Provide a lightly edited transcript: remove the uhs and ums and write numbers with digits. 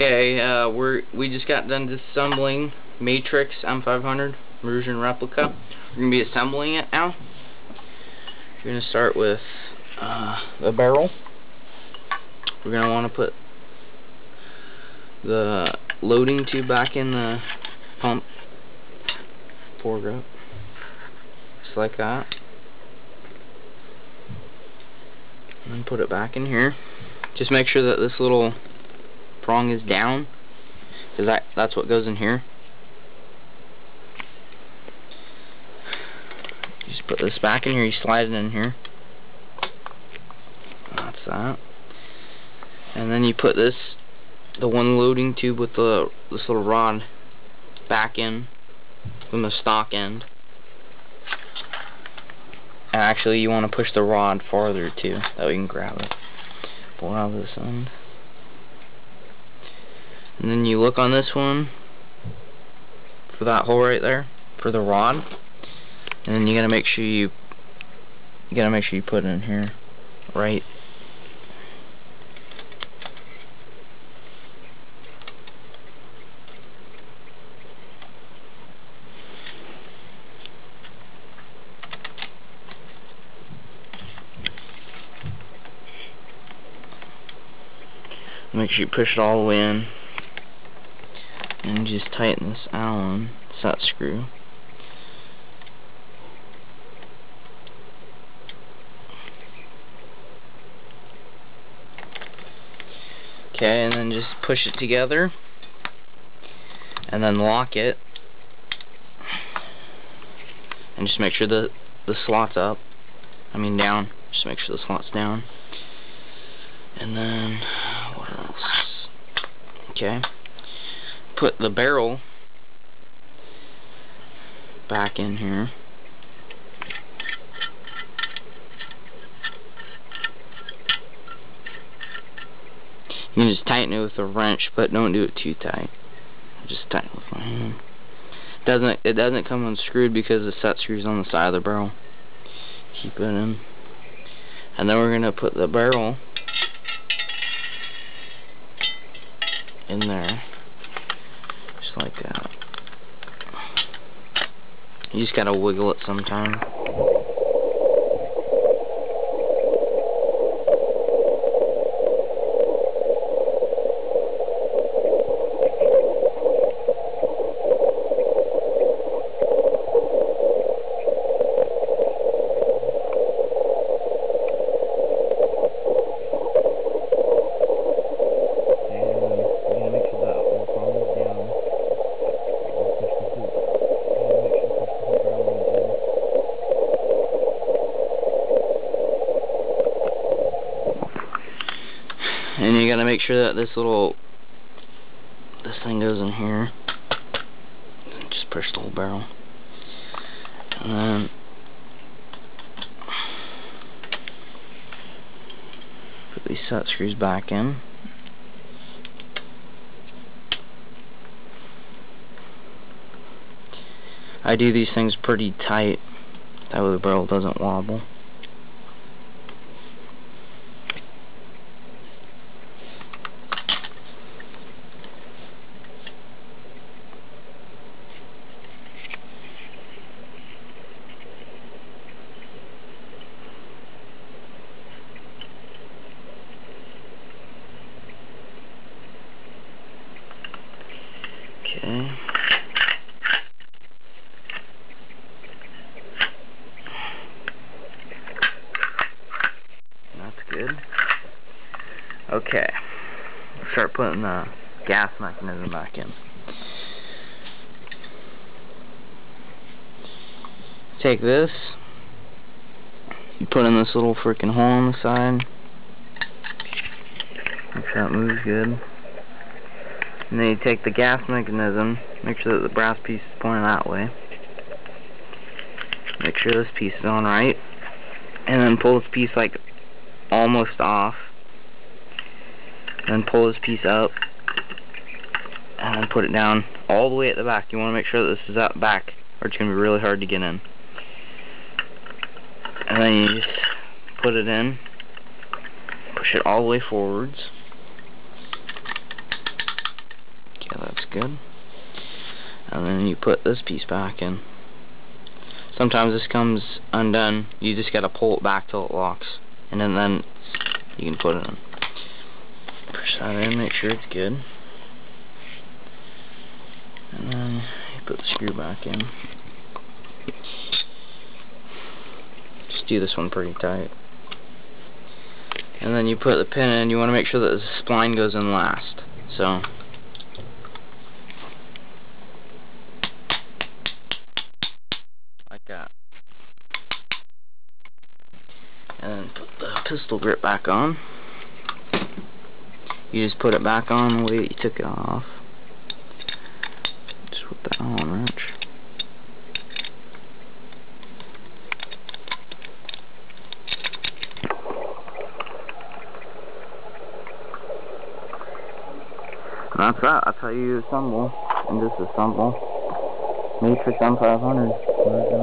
Okay, we just got done disassembling Matrix M500 Marushin replica. We're gonna be assembling it now. We're gonna start with the barrel. We're gonna want to put the loading tube back in the pump foregrip, just like that, and then put it back in here. Just make sure that this little prong is down, because that's what goes in here. You just put this back in here, you slide it in here. That's that. And then you put the one loading tube with this little rod back in from the stock end. And actually you want to push the rod farther too, that way you can grab it. Pull out of this end. And then you look on this one for that hole right there for the rod, and then you gotta make sure you put it in here, right. Make sure you push it all the way in. And just tighten this Allen set screw. Okay, and then just push it together, and then lock it, and just make sure the slot's up. Down. Just make sure the slot's down. And then what else? Okay. Put the barrel back in here. You can just tighten it with a wrench, but don't do it too tight. Just tighten it with my hand. It doesn't come unscrewed because the set screw's on the side of the barrel. Keep it in. And then we're gonna put the barrel in there. Just like that. You just gotta wiggle it sometime. And you gotta make sure that this thing goes in here. Just push the whole barrel. And then put these set screws back in. I do these things pretty tight, that way the barrel doesn't wobble. Okay. That's good. Okay. We'll start putting the gas mechanism back in. Take this. You put in this little freaking hole on the side. Make sure that moves good. And then you take the gas mechanism, make sure that the brass piece is pointing that way. Make sure this piece is on right. And then pull this piece like almost off. Then pull this piece up. And then put it down all the way at the back. You want to make sure that this is at the back, or it's going to be really hard to get in. And then you just put it in, push it all the way forwards, good. And then you put this piece back in. Sometimes this comes undone. You just gotta pull it back till it locks, and then you can put it in. Push that in, make sure it's good, and then you put the screw back in. Just do this one pretty tight, and then you put the pin in. You want to make sure that the spline goes in last. So like that. And then put the pistol grip back on. You just put it back on the way that you took it off. Just put that on wrench. And that's that. That's how you assemble and disassemble Matrix M500.